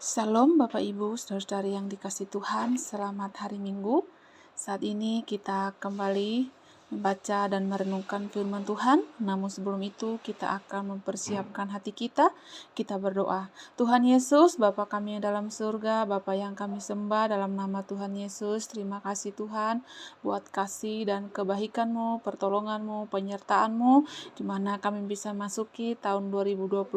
Shalom Bapak Ibu, saudara-saudari yang dikasihi Tuhan, selamat hari Minggu. Saat ini kita kembali membaca dan merenungkan firman Tuhan. Namun sebelum itu kita akan mempersiapkan hati kita. Kita berdoa. Tuhan Yesus, Bapa kami yang dalam surga, Bapa yang kami sembah dalam nama Tuhan Yesus. Terima kasih Tuhan buat kasih dan kebaikan-Mu, pertolongan-Mu, penyertaan-Mu, di mana kami bisa masuki tahun 2022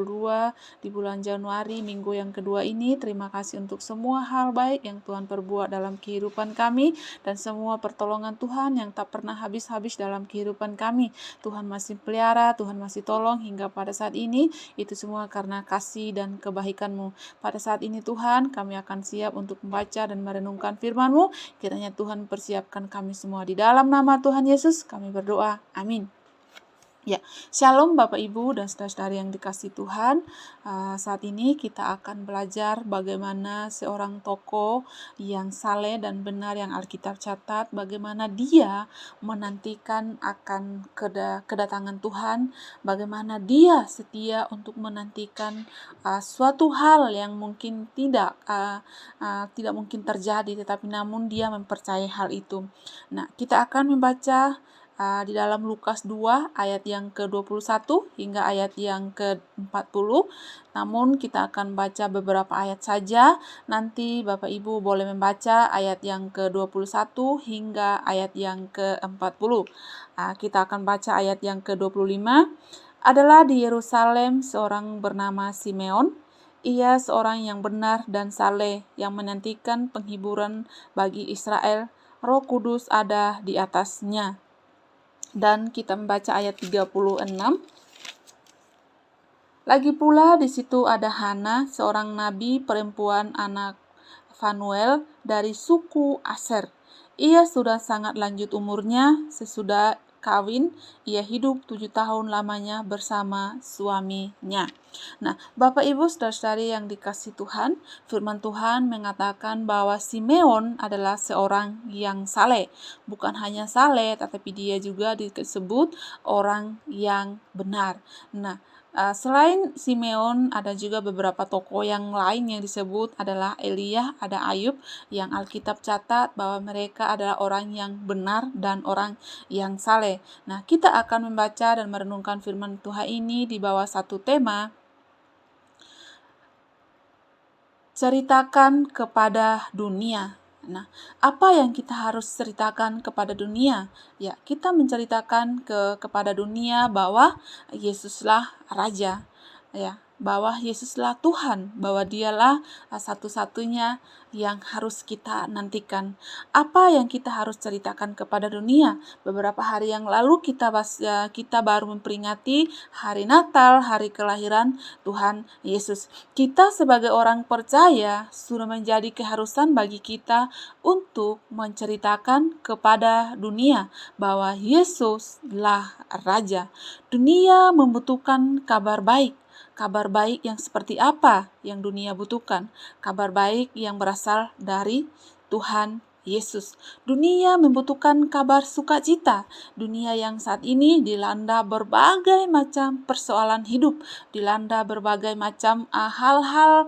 di bulan Januari, minggu yang kedua ini. Terima kasih untuk semua hal baik yang Tuhan perbuat dalam kehidupan kami dan semua pertolongan Tuhan yang tak pernah habis-habis dalam kehidupan kami. Tuhan masih pelihara, Tuhan masih tolong hingga pada saat ini. Itu semua karena kasih dan kebaikan-Mu. Pada saat ini Tuhan, kami akan siap untuk membaca dan merenungkan firman-Mu. Kiranya Tuhan persiapkan kami semua. Di dalam nama Tuhan Yesus kami berdoa. Amin. Ya, Shalom Bapak Ibu dan saudara-saudari yang dikasihi Tuhan. Saat ini kita akan belajar bagaimana seorang tokoh yang saleh dan benar yang Alkitab catat, bagaimana dia menantikan akan kedatangan Tuhan, bagaimana dia setia untuk menantikan suatu hal yang mungkin tidak mungkin terjadi, tetapi namun dia mempercayai hal itu. Nah, kita akan membaca di dalam Lukas 2 ayat yang ke-21 hingga ayat yang ke-40. Namun kita akan baca beberapa ayat saja. Nanti Bapak Ibu boleh membaca ayat yang ke-21 hingga ayat yang ke-40. Kita akan baca ayat yang ke-25. Adalah di Yerusalem seorang bernama Simeon. Ia seorang yang benar dan saleh yang menantikan penghiburan bagi Israel. Roh Kudus ada di atasnya. Dan kita membaca ayat 36. Lagi pula di situ ada Hana, seorang nabi perempuan anak Fanuel dari suku Aser. Ia sudah sangat lanjut umurnya. Sesudah kawin, ia hidup 7 tahun lamanya bersama suaminya. Nah, Bapak Ibu saudara-saudari yang dikasihi Tuhan, firman Tuhan mengatakan bahwa Simeon adalah seorang yang saleh. Bukan hanya saleh, tetapi dia juga disebut orang yang benar. Nah, selain Simeon, ada juga beberapa tokoh yang lain yang disebut adalah Elia, ada Ayub, yang Alkitab catat bahwa mereka adalah orang yang benar dan orang yang saleh. Nah, kita akan membaca dan merenungkan firman Tuhan ini di bawah satu tema, ceritakan kepada dunia. Nah, apa yang kita harus ceritakan kepada dunia? Ya, kita menceritakan kepada dunia bahwa Yesuslah Raja, ya, bahwa Yesuslah Tuhan, bahwa Dialah satu-satunya yang harus kita nantikan. Apa yang kita harus ceritakan kepada dunia? Beberapa hari yang lalu kita baru memperingati hari Natal, hari kelahiran Tuhan Yesus. Kita sebagai orang percaya sudah menjadi keharusan bagi kita untuk menceritakan kepada dunia bahwa Yesuslah Raja. Dunia membutuhkan kabar baik. Kabar baik yang seperti apa yang dunia butuhkan? Kabar baik yang berasal dari Tuhan Yesus. Dunia membutuhkan kabar sukacita. Dunia yang saat ini dilanda berbagai macam persoalan hidup, dilanda berbagai macam hal-hal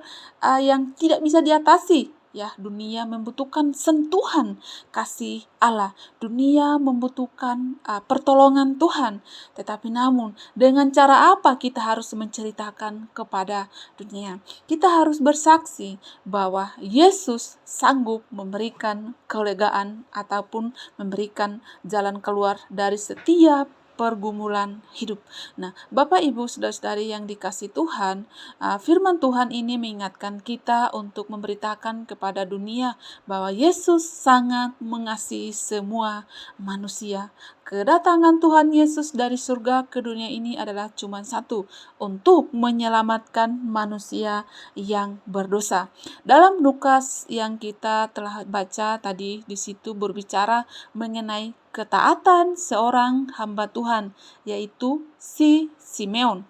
yang tidak bisa diatasi. Ya, dunia membutuhkan sentuhan kasih Allah. Dunia membutuhkan pertolongan Tuhan. Tetapi namun, dengan cara apa kita harus menceritakan kepada dunia? Kita harus bersaksi bahwa Yesus sanggup memberikan kelegaan ataupun memberikan jalan keluar dari setiap pergumulan hidup. Nah, Bapak Ibu saudara-saudari yang dikasihi Tuhan, firman Tuhan ini mengingatkan kita untuk memberitakan kepada dunia bahwa Yesus sangat mengasihi semua manusia. Kedatangan Tuhan Yesus dari surga ke dunia ini adalah cuma satu, untuk menyelamatkan manusia yang berdosa. Dalam Lukas yang kita telah baca tadi, di situ berbicara mengenai ketaatan seorang hamba Tuhan, yaitu si Simeon.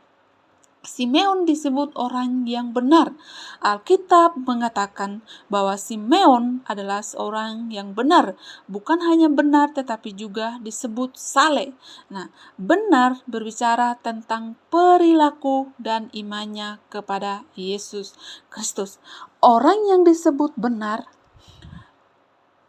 Simeon disebut orang yang benar. Alkitab mengatakan bahwa Simeon adalah seorang yang benar. Bukan hanya benar, tetapi juga disebut saleh. Nah, benar berbicara tentang perilaku dan imannya kepada Yesus Kristus. Orang yang disebut benar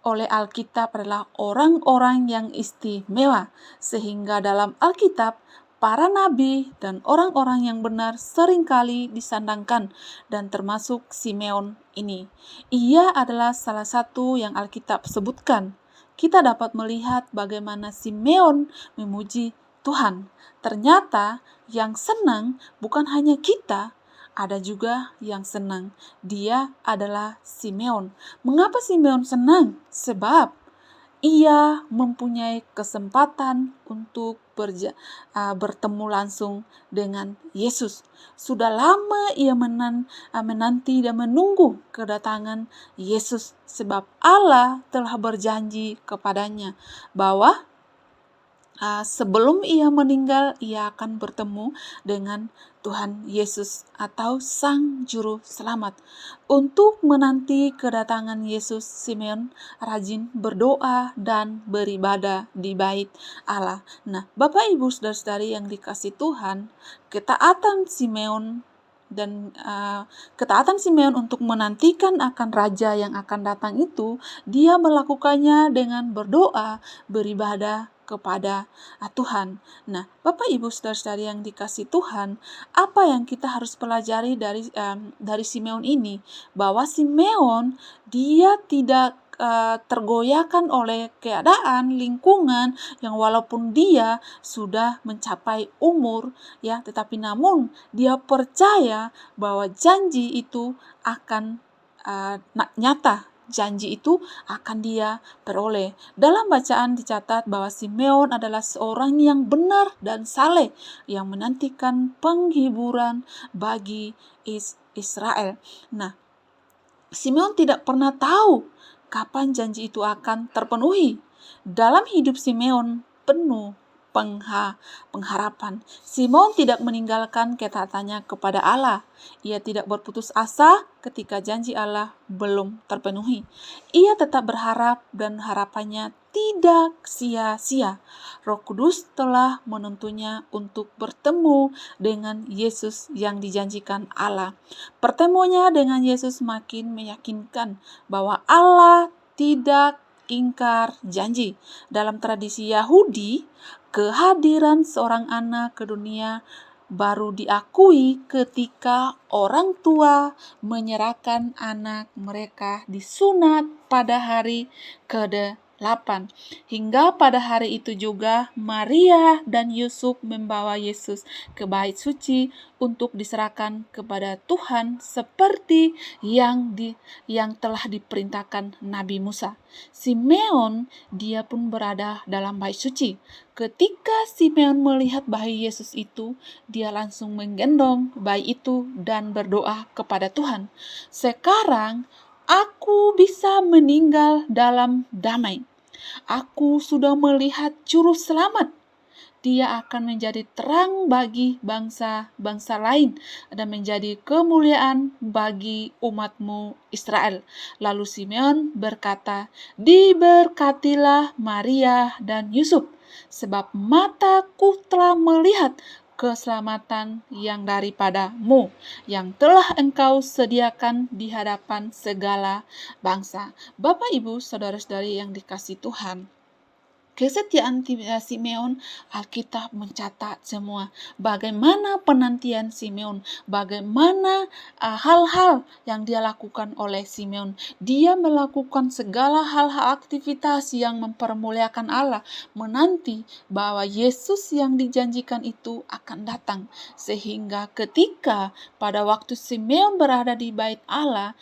oleh Alkitab adalah orang-orang yang istimewa, sehingga dalam Alkitab para nabi dan orang-orang yang benar seringkali disandangkan, dan termasuk Simeon ini. Ia adalah salah satu yang Alkitab sebutkan. Kita dapat melihat bagaimana Simeon memuji Tuhan. Ternyata yang senang bukan hanya kita, ada juga yang senang. Dia adalah Simeon. Mengapa Simeon senang? Sebab ia mempunyai kesempatan untuk bertemu langsung dengan Yesus. Sudah lama ia menanti dan menunggu kedatangan Yesus, sebab Allah telah berjanji kepadanya bahwa sebelum ia meninggal, ia akan bertemu dengan Tuhan Yesus atau Sang Juru Selamat. Untuk menanti kedatangan Yesus, Simeon rajin berdoa dan beribadah di bait Allah. Nah, Bapak Ibu Saudara-saudari yang dikasihi Tuhan, ketaatan Simeon untuk menantikan akan raja yang akan datang itu, dia melakukannya dengan berdoa, beribadah kepada Tuhan. Nah, Bapak Ibu Saudara-saudari yang dikasihi Tuhan, apa yang kita harus pelajari dari Simeon ini? Bahwa Simeon dia tidak tergoyahkan oleh keadaan lingkungan yang walaupun dia sudah mencapai umur, ya, tetapi namun dia percaya bahwa janji itu akan nyata. Janji itu akan dia peroleh. Dalam bacaan dicatat bahwa Simeon adalah seorang yang benar dan saleh, yang menantikan penghiburan bagi Israel. Nah, Simeon tidak pernah tahu kapan janji itu akan terpenuhi. Dalam hidup Simeon penuh pengharapan. Simeon tidak meninggalkan ketaatannya kepada Allah. Ia tidak berputus asa ketika janji Allah belum terpenuhi. Ia tetap berharap dan harapannya tidak sia-sia. Roh Kudus telah menuntunnya untuk bertemu dengan Yesus yang dijanjikan Allah. Pertemuannya dengan Yesus makin meyakinkan bahwa Allah tidak ingkar janji. Dalam tradisi Yahudi, kehadiran seorang anak ke dunia baru diakui ketika orang tua menyerahkan anak mereka disunat pada hari ke-8. Hingga pada hari itu juga Maria dan Yusuf membawa Yesus ke bait suci untuk diserahkan kepada Tuhan seperti yang telah diperintahkan Nabi Musa. Simeon dia pun berada dalam bait suci. Ketika Simeon melihat bayi Yesus itu, dia langsung menggendong bayi itu dan berdoa kepada Tuhan. Sekarang aku bisa meninggal dalam damai. Aku sudah melihat Juru Selamat. Dia akan menjadi terang bagi bangsa-bangsa lain dan menjadi kemuliaan bagi umatmu Israel. Lalu Simeon berkata, diberkatilah Maria dan Yusuf, sebab mataku telah melihat keselamatan yang daripadamu, yang telah engkau sediakan di hadapan segala bangsa. Bapak, Ibu, Saudara-saudari yang dikasihi Tuhan, kesetiaan Simeon, Alkitab mencatat semua bagaimana penantian Simeon, bagaimana hal-hal yang dia lakukan oleh Simeon. Dia melakukan segala hal-hal aktivitas yang mempermuliakan Allah, menanti bahwa Yesus yang dijanjikan itu akan datang. Sehingga ketika pada waktu Simeon berada di bait Allah,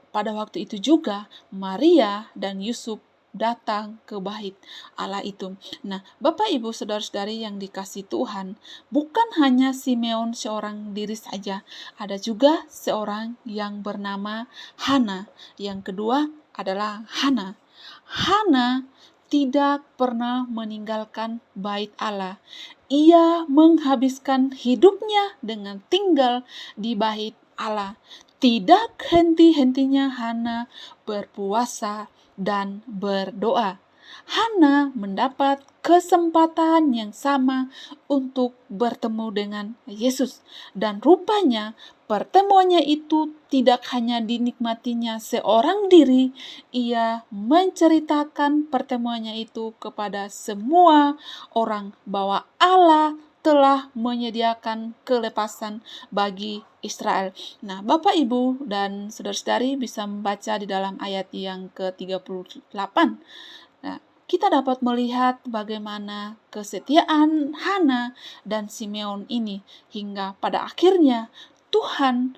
pada waktu itu juga Maria dan Yusuf datang ke bait Allah itu. Nah, Bapak Ibu Saudara-saudari yang dikasihi Tuhan, bukan hanya Simeon seorang diri saja, ada juga seorang yang bernama Hana. Yang kedua adalah Hana. Hana tidak pernah meninggalkan bait Allah. Ia menghabiskan hidupnya dengan tinggal di bait Allah. Tidak henti-hentinya Hana berpuasa dan berdoa. Hana mendapat kesempatan yang sama untuk bertemu dengan Yesus. Dan rupanya pertemuannya itu tidak hanya dinikmatinya seorang diri, ia menceritakan pertemuannya itu kepada semua orang bahwa Allah telah menyediakan kelepasan bagi Israel. Nah, Bapak, Ibu, dan saudara-saudari bisa membaca di dalam ayat yang ke-38. Nah, kita dapat melihat bagaimana kesetiaan Hana dan Simeon ini hingga pada akhirnya Tuhan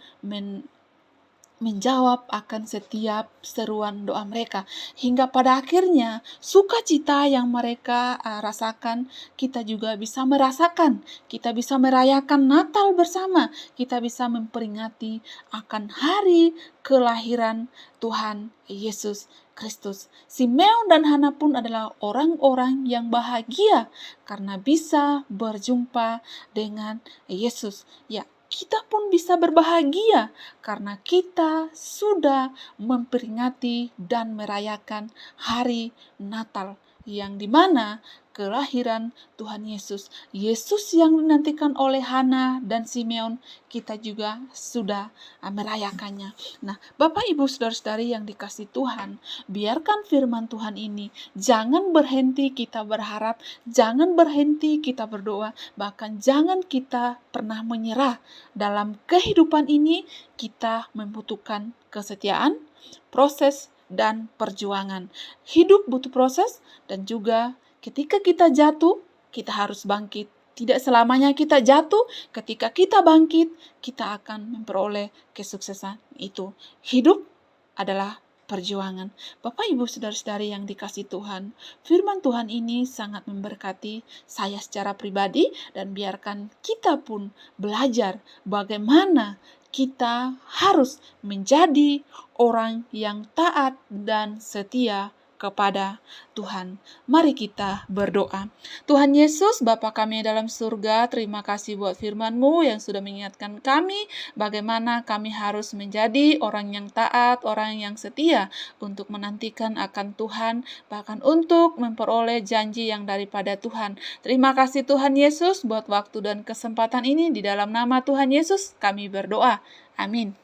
menjawab akan setiap seruan doa mereka. Hingga pada akhirnya sukacita yang mereka rasakan, kita juga bisa merasakan. Kita bisa merayakan Natal bersama. Kita bisa memperingati akan hari kelahiran Tuhan Yesus Kristus. Simeon dan Hana pun adalah orang-orang yang bahagia karena bisa berjumpa dengan Yesus. Ya, kita pun bisa berbahagia karena kita sudah memperingati dan merayakan hari Natal yang dimana kelahiran Tuhan Yesus. Yesus yang dinantikan oleh Hana dan Simeon, kita juga sudah merayakannya. Nah, Bapak, Ibu, saudara-saudari yang dikasih Tuhan, biarkan firman Tuhan ini jangan berhenti kita berharap, jangan berhenti kita berdoa, bahkan jangan kita pernah menyerah. Dalam kehidupan ini, kita membutuhkan kesetiaan, proses, dan perjuangan. Hidup butuh proses, dan juga ketika kita jatuh, kita harus bangkit. Tidak selamanya kita jatuh, ketika kita bangkit, kita akan memperoleh kesuksesan itu. Hidup adalah perjuangan. Bapak, Ibu, saudara-saudari yang dikasih Tuhan, firman Tuhan ini sangat memberkati saya secara pribadi, dan biarkan kita pun belajar bagaimana kita harus menjadi orang yang taat dan setia kepada Tuhan. Mari kita berdoa. Tuhan Yesus, Bapa kami dalam surga, terima kasih buat firman-Mu yang sudah mengingatkan kami bagaimana kami harus menjadi orang yang taat, orang yang setia untuk menantikan akan Tuhan, bahkan untuk memperoleh janji yang daripada Tuhan. Terima kasih Tuhan Yesus buat waktu dan kesempatan ini. Di dalam nama Tuhan Yesus kami berdoa. Amin.